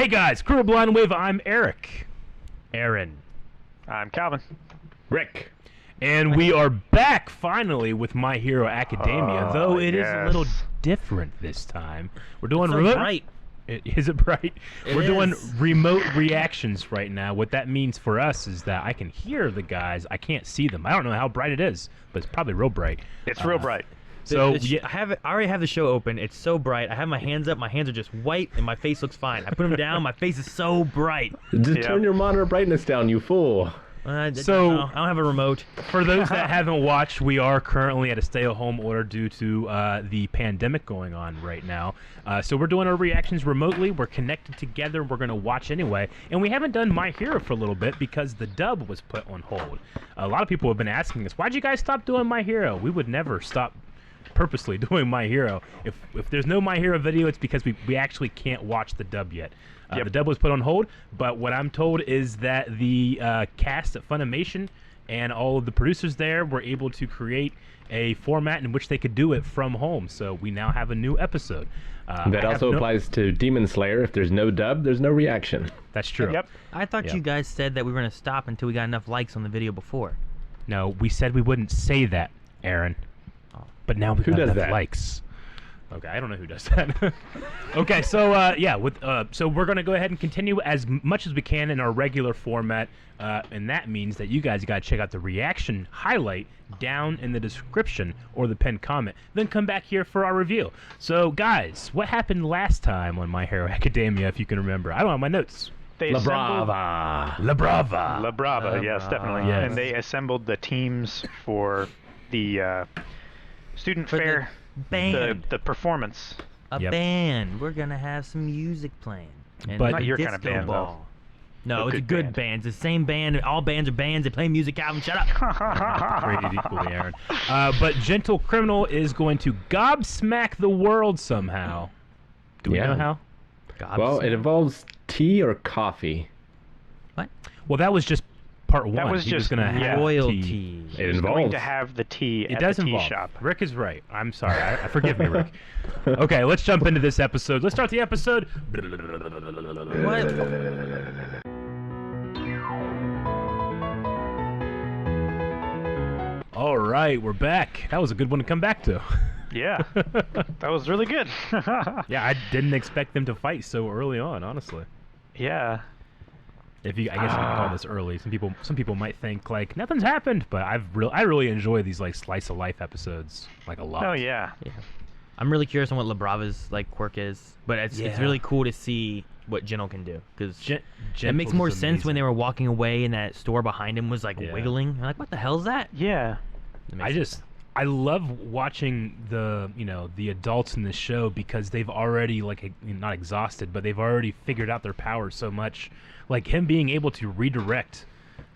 Hey guys, Crew of Blind Wave, I'm Eric. Aaron. I'm Calvin. Rick. And we are back finally with My Hero Academia, though it is a little different this time. We're doing remote. Bright. Is it bright? We're doing is. remote reactions right now. What that means for us is that I can hear the guys, I can't see them. I don't know how bright it is, but it's probably real bright. It's real bright. So I already have the show open. It's so bright. I have my hands up. My hands are just white, and my face looks fine. I put them down. My face is so bright. Just turn your monitor brightness down, you fool. I don't have a remote. For those that haven't watched, we are currently at a stay-at-home order due to the pandemic going on right now. So we're doing our reactions remotely. We're connected together. We're going to watch anyway. And we haven't done My Hero for a little bit because the dub was put on hold. A lot of people have been asking us, why'd you guys stop doing My Hero? We would never stop purposely doing My Hero. If there's no My Hero video, it's because we actually can't watch the dub yet. The dub was put on hold, but what I'm told is that the cast at Funimation and all of the producers there were able to create a format in which they could do it from home. So we now have a new episode. That also applies to Demon Slayer. If there's no dub, there's no reaction. That's true. Yep. I thought you guys said that we were going to stop until we got enough likes on the video before. No, we said we wouldn't say that, Aaron. But now we got enough likes. Okay, I don't know who does that. Okay, so so we're gonna go ahead and continue as much as we can in our regular format, and that means that you guys gotta check out the reaction highlight down in the description or the pinned comment. Then come back here for our review. So, guys, what happened last time on My Hero Academia? If you can remember, I don't have my notes. La Brava. La Brava. La Brava, yes, definitely. Yes. And they assembled the teams for the student fair, band. the performance. A band. We're going to have some music playing. And But not your kind of disco band, ball. No, A it's a good good band. band. It's the same band. All bands are bands. They play music. Calvin, shut up. Rated equally, Aaron. But Gentle Criminal is going to gobsmack the world somehow. Do we know how? Well, it involves tea or coffee. What? Well, that was just part one. That was He was just gonna have royalty. tea. It He's going involves. to have the tea It at does the tea involve. shop. Rick is right. I'm sorry. I forgive me, Rick. Okay, let's jump into this episode. Let's start the episode. What? All right, we're back. That was a good one to come back to. Yeah, that was really good. Yeah, I didn't expect them to fight so early on, honestly. Yeah. I guess you could call this early. Some people might think like nothing's happened, but I really enjoy these like slice of life episodes like a lot. Oh yeah. I'm really curious on what La Brava's like quirk is, but it's really cool to see what Gentle can do because it makes more sense when they were walking away and that store behind him was like wiggling. I'm like, what the hell's that? Yeah. I love watching the adults in the show because they've already not exhausted, but they've already figured out their powers so much. Like him being able to redirect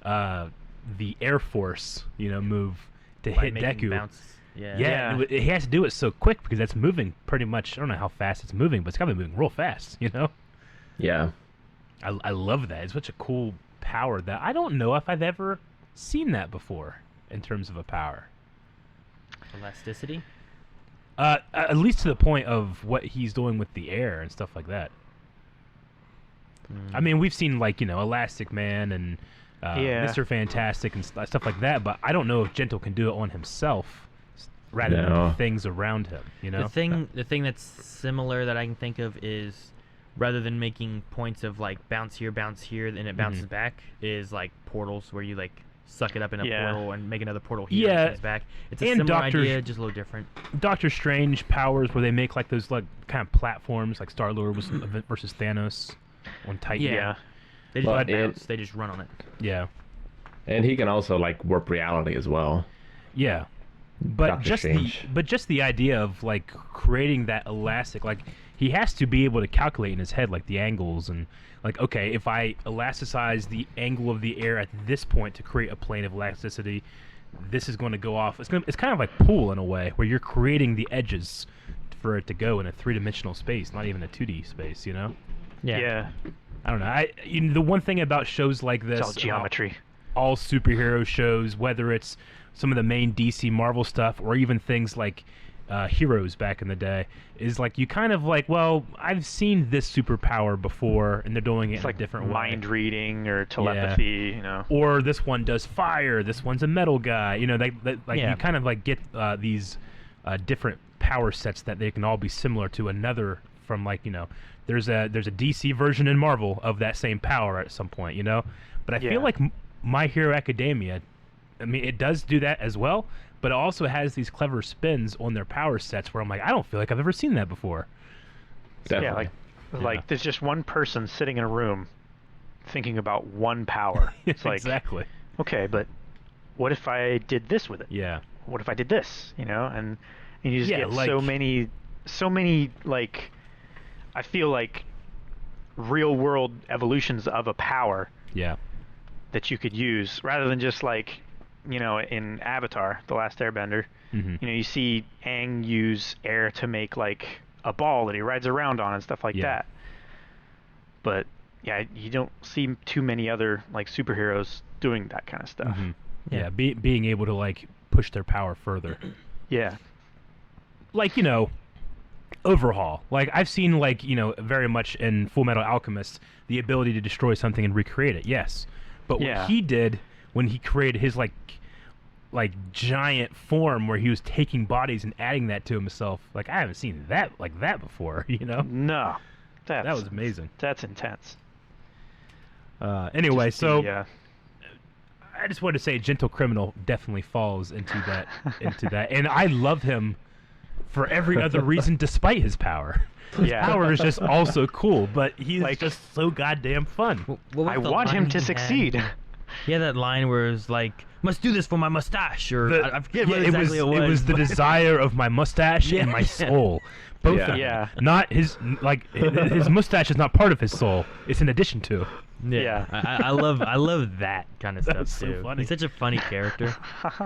the Air Force, move to hit Deku. Bounce. Yeah. He has to do it so quick because that's moving pretty much. I don't know how fast it's moving, but it's gotta be moving real fast. Yeah. I love that. It's such a cool power that I don't know if I've ever seen that before in terms of a power. Elasticity? At least to the point of what he's doing with the air and stuff like that. I mean, we've seen Elastic Man and Mr. Fantastic and stuff like that, but I don't know if Gentle can do it on himself rather than things around him. The thing that's similar that I can think of is rather than making points of like bounce here, and it bounces back, is like portals where you like suck it up in a portal and make another portal here and comes back. It's a similar idea, just a little different. Doctor Strange powers where they make like those kind of platforms like Star-Lord versus Thanos on Titan. Yeah. They just bounce. They just run on it. Yeah. And he can also like warp reality as well. Yeah. But Doctor just the idea of like creating that elastic, like he has to be able to calculate in his head like the angles and like, okay, if I elasticize the angle of the air at this point to create a plane of elasticity, this is going to go off. It's kind of like pool in a way where you're creating the edges for it to go in a three-dimensional space, not even a 2D space, Yeah. I don't know. The one thing about shows like this, It's all geometry. All superhero shows, whether it's some of the main DC Marvel stuff or even things like heroes back in the day is like you kind of like, well, I've seen this superpower before, and they're doing it It's in like a different mind way. reading or telepathy, you know. Or this one does fire. This one's a metal guy. You know, like Yeah. you kind of like get these different power sets that they can all be similar to another. From like, you know, there's a DC version in Marvel of that same power at some point. You know, but I feel like My Hero Academia, I mean, it does do that as well, but it also has these clever spins on their power sets where I'm like, I don't feel like I've ever seen that before. Definitely. Yeah, like there's just one person sitting in a room thinking about one power. It's like, exactly. okay, but what if I did this with it? Yeah. What if I did this? You know, and you just Yeah, get like- so many like, I feel like real world evolutions of a power Yeah. that you could use rather than just like, you know, in Avatar, The Last Airbender, Mhm. you know, you see Aang use air to make like a ball that he rides around on and stuff like Yeah. that. But yeah, you don't see too many other like superheroes doing that kind of stuff. Mhm. Yeah. Yeah, being able to like push their power further. Yeah. Like, you know, Overhaul. Like I've seen like, you know, very much in Full Metal Alchemist the ability to destroy something and recreate it. Yes. But Yeah. what he did when he created his like giant form where he was taking bodies and adding that to himself, like I haven't seen that like that before, you know? No. That was amazing. That's intense. Anyway, Just so the, I just wanted to say Gentle Criminal definitely falls into that and I love him for every other reason despite his power. His Yeah. power is just also cool, but he's Like- just so goddamn fun. What was I the want him line to he had? succeed. He had that line where it was like, "Must do this for my mustache," or I forget what it exactly was. It was the but- desire of my mustache and my Yeah. soul. Both Yeah. of them. Yeah. Not his his mustache is not part of his soul. It's in addition to. Yeah. I love that kind of That stuff was so too. funny. He's such a funny character.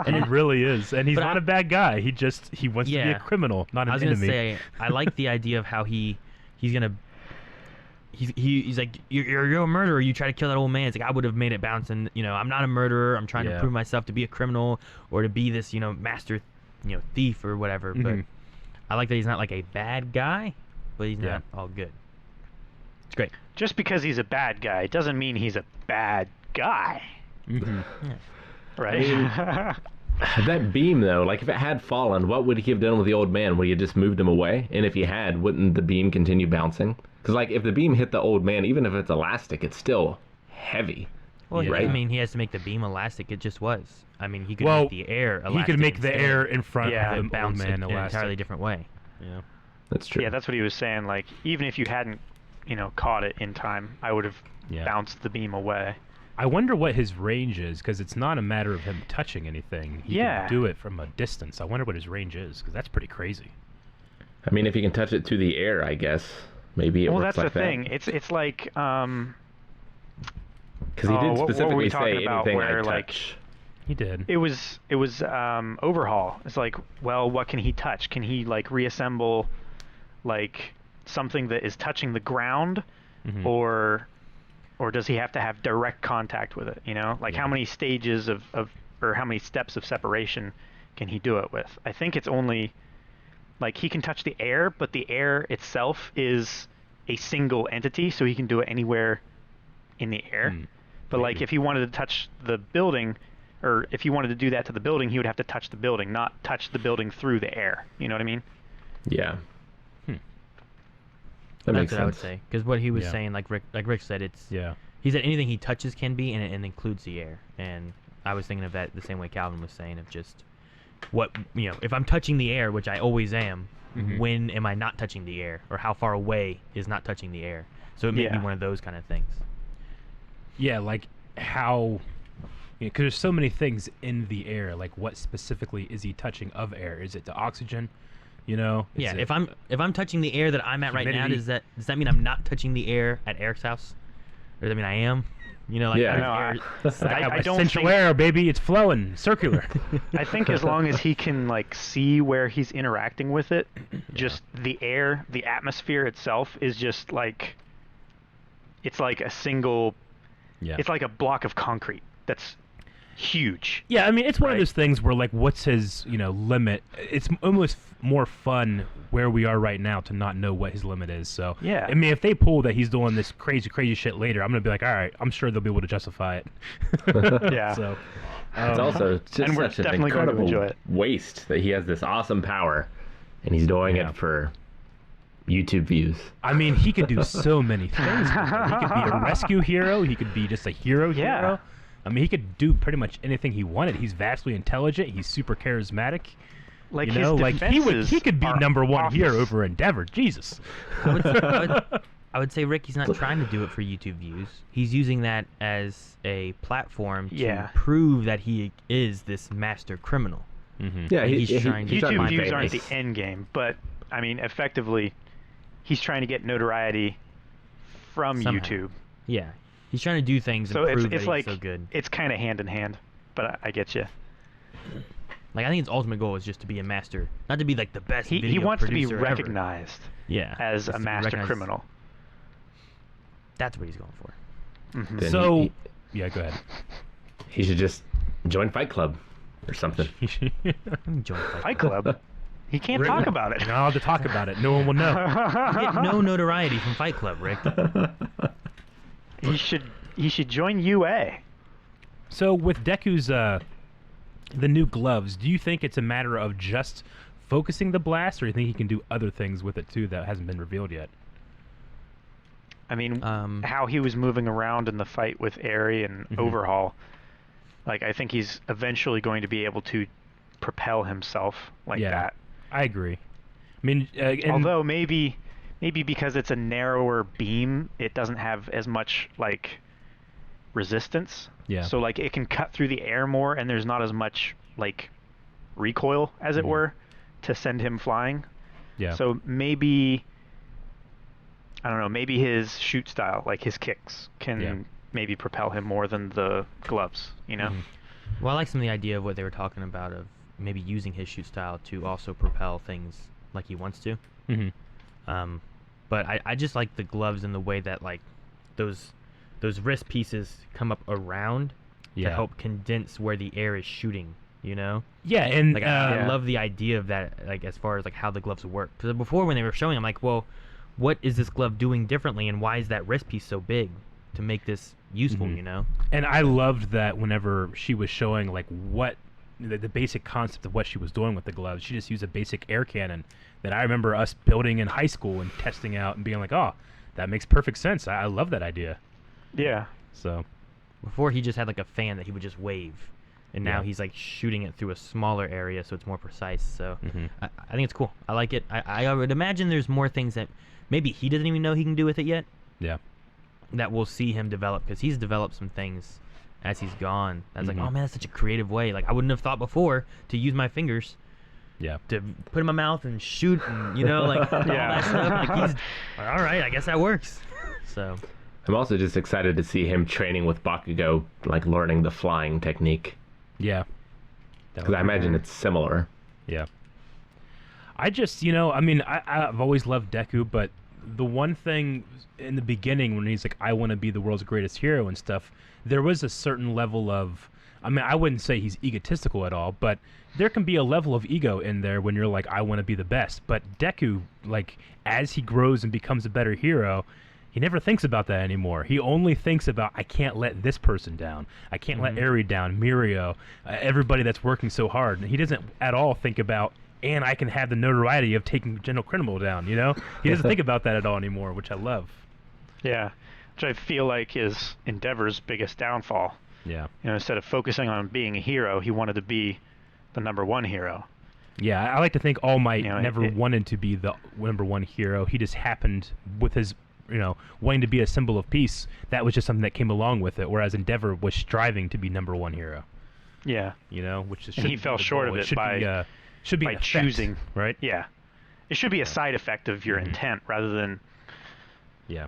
And he really is. And he's But not I- a bad guy. He wants to be Yeah. a criminal, not I an was gonna enemy. say I like the idea of how he's like you're a murderer. You try to kill that old man. It's like I would have made it bounce, and you know I'm not a murderer. I'm trying Yeah. to prove myself to be a criminal or to be this master thief or whatever. But Mhm. I like that he's not like a bad guy, but he's Yeah. not all good. It's great. Just because he's a bad guy doesn't mean he's a bad guy, Mhm. right? That beam, though, like if it had fallen, what would he have done with the old man? Would he have just moved him away? And if he had, wouldn't the beam continue bouncing? Because, like, if the beam hit the old man, even if it's elastic, it's still heavy. Well, Yeah. I Right? mean, he has to make the beam elastic. It just was. I mean, he could Well, make the air elastic. He could make the instead air in front Yeah. of and the old bounce it man in an elastic. entirely different way. Yeah. That's true. Yeah, that's what he was saying. Like, even if you hadn't, caught it in time, I would have Yeah. bounced the beam away. I wonder what his range is, because it's not a matter of him touching anything. He Yeah. can do it from a distance. I wonder what his range is, because that's pretty crazy. I mean, if he can touch it through the air, I guess maybe it Well, works that's like the that. thing. It's like Because he did what were we specifically talking say about anything where, I like, touch. He did. it was Overhaul. It's like, well, what can he touch? Can he like reassemble like something that is touching the ground, Mhm. or does he have to have direct contact with it? Like Yeah. how many stages of or how many steps of separation can he do it with? I think it's only like he can touch the air, but the air itself is a single entity, so he can do it anywhere in the air. Hmm. But like Maybe. if he wanted to touch the building, or if he wanted to do that to the building, he would have to touch the building, not touch the building through the air. You know what I mean? Yeah. Hmm. That That's makes what I would sense. say. Because what he was Yeah. saying, like Rick said, it's Yeah. he said anything he touches can be, and it includes the air. And I was thinking of that the same way Calvin was saying, of just what if I'm touching the air, which I always am. Mhm. When am I not touching the air, or how far away is not touching the air? So it may be Yeah. one of those kind of things. Yeah, like how, because there's so many things in the air. Like, what specifically is he touching of air? Is it the oxygen? Is Yeah, it- if I'm touching the air that I'm at right now, humidity? does that mean I'm not touching the air at Eric's house, or does that mean I am? Like Yeah. how No, does air- I got I my don't central think- air, baby. It's flowing, circular. I think as long as he can like see where he's interacting with it, just the air, the atmosphere itself is just like, it's like a single, Yeah. it's like a block of concrete that's huge. Yeah, I mean, it's one of Right. those things where, like, what's his, limit? It's almost more fun where we are right now to not know what his limit is. So, Yeah. I mean, if they pull that he's doing this crazy, crazy shit later, I'm going to be like, all right, I'm sure they'll be able to justify it. Yeah. So, It's also just And we're such an definitely going to incredible enjoy it. waste that he has this awesome power, and he's doing Yeah. it for YouTube views. I mean, he could do so many things. With it. He could be a rescue hero. He could be just a hero Yeah. hero. I mean, he could do pretty much anything he wanted. He's vastly intelligent. He's super charismatic. Like You his know, like defenses he could be are number one off. here over Endeavor. Jesus. I would say Ricky's not trying to do it for YouTube views. He's using that as a platform to Yeah. prove that he is this master criminal. Mm-hmm. Yeah, He's trying to YouTube find views aren't the famous. end game, but I mean, effectively, he's trying to get notoriety from Somehow. YouTube. Yeah, he's trying to do things So and prove that it's he's like so good. it's kind of hand in hand. But I get you. Like I think his ultimate goal is just to be a master, not to be like the best. He video wants to be producer ever. recognized Yeah, as just a to be master recognized. criminal. That's what he's going for. Mhm. Then So, yeah, go ahead. he should just join Fight Club or something. Enjoy Fight Club. He can't talk about it. You're not allowed to talk about it. No one will know. You get no notoriety from Fight Club, Rick. He should join UA. So with Deku's the new gloves, do you think it's a matter of just focusing the blast, or do you think he can do other things with it too that hasn't been revealed yet? I mean, Um, how he was moving around in the fight with Aerie and Mhm. Overhaul. Like, I think he's eventually going to be able to propel himself like Yeah. that. I agree. I mean, and, Although maybe because it's a narrower beam, it doesn't have as much like resistance. Yeah. So like it can cut through the air more, and there's not as much like recoil, as it Mhm. were, to send him flying. yeah, So maybe I don't know. Maybe his shoot style, like his kicks, can Yeah. maybe propel him more than the gloves. You know. Mhm. Well, I like some of the idea of what they were talking about of maybe using his shoot style to also propel things like he wants to. Mhm. But I just like the gloves and the way that like those wrist pieces come up around to Yeah. help condense where the air is shooting. You know, Yeah, and like Yeah. I love the idea of that. Like as far as like how the gloves work. Because before when they were showing, I'm like, well, what is this glove doing differently, and why is that wrist piece so big to make this useful? Mhm. You know. And I loved that whenever she was showing like what the basic concept of what she was doing with the gloves, she just used a basic air cannon that I remember us building in high school and testing out and being like, oh, that makes perfect sense. I love that idea. Yeah. So, Before he just had like a fan that he would just wave, and now Yeah. he's like shooting it through a smaller area, so it's more precise. So Mhm. I think it's cool. I like it. I would imagine there's more things that maybe he doesn't even know he can do with it yet, yeah. that we'll see him develop, because he's developed some things as he's gone. I was like, Mhm. oh man, that's such a creative way. Like I wouldn't have thought before to use my fingers Yeah. to put in my mouth and shoot, and you know, like all Yeah. that stuff. Like he's all right. I guess that works. So I'm also just excited to see him training with Bakugo, like learning the flying technique. Yeah. That Because would I be imagine cool. it's similar. Yeah. I just, I mean, I've always loved Deku, but the one thing in the beginning when he's like, I want to be the world's greatest hero and stuff, there was a certain level of, I mean, I wouldn't say he's egotistical at all, but there can be a level of ego in there when you're like, I want to be the best. But Deku, like, as he grows and becomes a better hero, he never thinks about that anymore. He only thinks about, I can't let this person down. I can't let Aerie down, Mirio, everybody that's working so hard. And he doesn't at all think about, and I can have the notoriety of taking General Criminal down, you know? He doesn't think about that at all anymore, which I love. Yeah. Which I feel like is Endeavor's biggest downfall. Yeah. Instead of focusing on being a hero, he wanted to be the number one hero. Yeah, I like to think All Might never it- wanted to be the number one hero. He just happened with his, wanting to be a symbol of peace. That was just something that came along with it, whereas Endeavor was striving to be number one hero, Yeah. which is And he fell short of it should be by an effect, choosing. right? Yeah. It should be a side effect of your intent rather than, Yeah.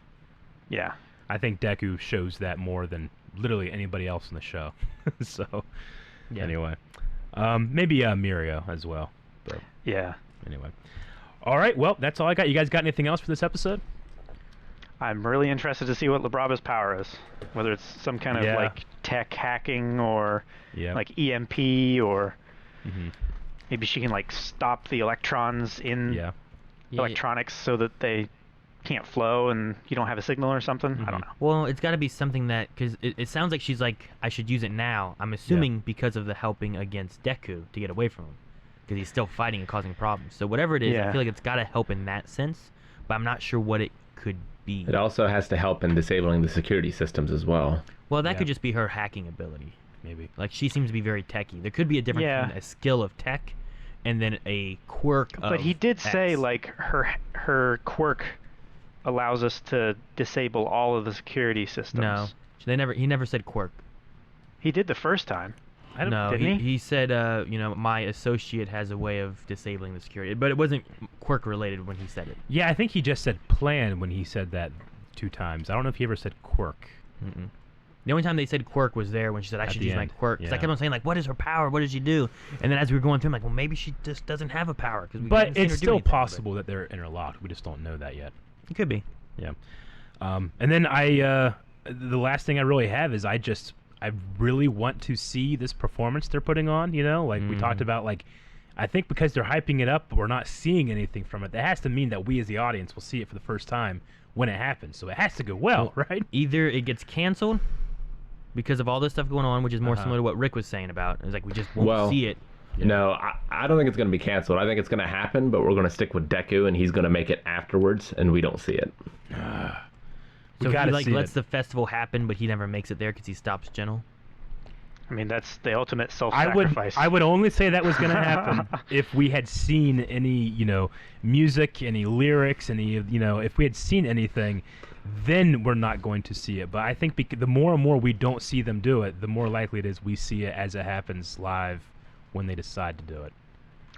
yeah. I think Deku shows that more than literally anybody else in the show. So, yeah. anyway. Maybe Mirio as well. But Yeah. anyway. All right, well, that's all I got. You guys got anything else for this episode? I'm really interested to see what Labraba's power is. Whether it's some kind of like tech hacking or like EMP or maybe she can like stop the electrons in electronics so that they can't flow and you don't have a signal or something. I don't know. Well, it's got to be something that, because it sounds like she's like, I should use it now. I'm assuming because of the helping against Deku to get away from him, because he's still fighting and causing problems. So whatever it is, I feel like it's got to help in that sense, but I'm not sure what it could be. It also has to help in disabling the security systems as well. Well, that could just be her hacking ability. Maybe. Like, she seems to be very techy. There could be a difference between a skill of tech and then a quirk of But he did X. say, like, her quirk allows us to disable all of the security systems. No. He never said quirk. He did the first time. Didn't he? He said, my associate has a way of disabling the security, but it wasn't quirk related when he said it. Yeah, I think he just said plan when he said that 2 times. I don't know if he ever said quirk. The only time they said quirk was there when she said, I should use my quirk. Because I kept on saying, like, what is her power? What does she do? And then as we were going through, I'm like, well, maybe she just doesn't have a power. But it's still possible that they're interlocked. We just don't know that yet. It could be. Yeah. And then the last thing I really have is I really want to see this performance they're putting on, you know? Like, we talked about, like, I think because they're hyping it up, we're not seeing anything from it. That has to mean that we as the audience will see it for the first time when it happens. So it has to go well, right? Either it gets canceled because of all this stuff going on, which is more similar to what Rick was saying about. It's like we just won't see it. No, I don't think it's going to be canceled. I think it's going to happen, but we're going to stick with Deku, and he's going to make it afterwards, and we don't see it. So he lets the festival happen, but he never makes it there because he stops Gentle. I mean, that's the ultimate self-sacrifice. I would only say that was going to happen if we had seen any, music, any lyrics, if we had seen anything, then we're not going to see it. But I think the more and more we don't see them do it, the more likely it is we see it as it happens live when they decide to do it.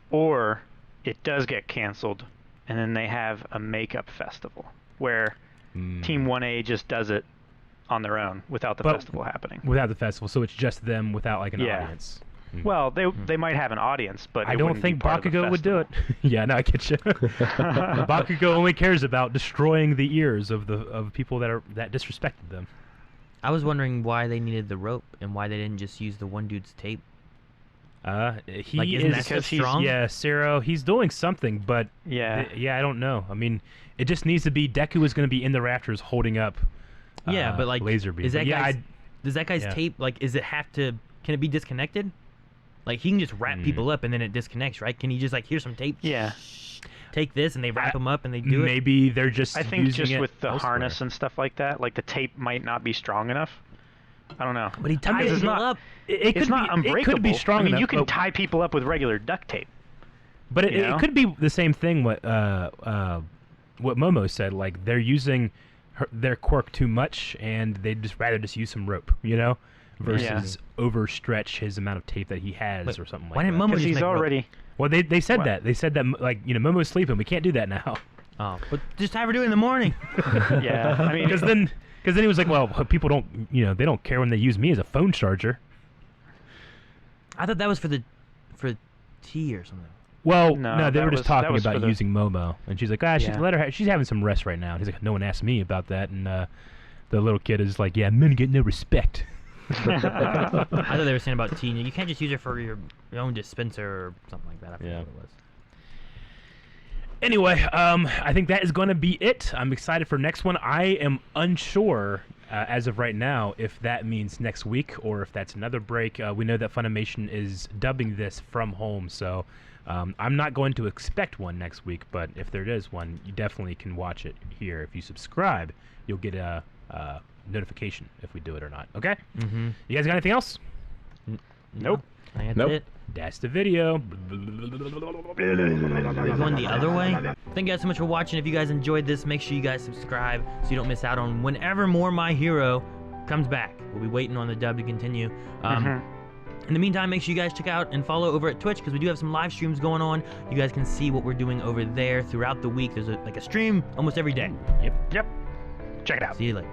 Or it does get canceled, and then they have a makeup festival where Team 1A just does it on their own without the festival happening. Without the festival, so it's just them without like an audience. Well, they might have an audience, but I don't think Bakugo would do it. Yeah, no, I get you. Bakugo only cares about destroying the ears of people that disrespected them. I was wondering why they needed the rope and why they didn't just use the one dude's tape. Isn't that so strong? Yeah, Cero, he's doing something, but I don't know. I mean, it just needs to be Deku is going to be in the rafters holding up. But like laser beam. Does that guy's tape can it be disconnected? Like he can just wrap people up and then it disconnects, right? Can he just like, here's some tape? Yeah. Take this and they wrap them up and they do it. Maybe they're just. I think using just it with the elsewhere. harness and stuff like that, like the tape might not be strong enough. I don't know. But he ties people up. It's not unbreakable. It could be strong enough. I mean, you can tie people up with regular duct tape. But it could be the same thing. What Momo said, like they're using their quirk too much, and they'd just rather use some rope, versus overstretch his amount of tape that he has or something like that. Why didn't Momo just he's already? Rope? Well, they said that. They said that Momo's sleeping. We can't do that now. Oh, but just have her do it in the morning. Yeah, I mean, because then he was like, well, people don't, they don't care when they use me as a phone charger. I thought that was for tea or something. Well, no, they were just talking about using Momo, and she's like, let her. She's having some rest right now. And he's like, no one asked me about that, and the little kid is like, yeah, men get no respect. I thought they were saying about tea. You can't just use it for your own dispenser or something like that. I forget what it was. Anyway, I think that is going to be it. I'm excited for next one. I am unsure as of right now if that means next week or if that's another break. We know that Funimation is dubbing this from home, so I'm not going to expect one next week, but if there is one, you definitely can watch it here. If you subscribe, you'll get a notification if we do it or not. Okay? Mm-hmm. You guys got anything else? Nope. That's it. That's the video. We're going the other way. Thank you guys so much for watching. If you guys enjoyed this, make sure you guys subscribe so you don't miss out on whenever more My Hero comes back. We'll be waiting on the dub to continue. In the meantime, make sure you guys check out and follow over at Twitch because we do have some live streams going on. You guys can see what we're doing over there throughout the week. There's a stream almost every day. Yep. Check it out. See you later.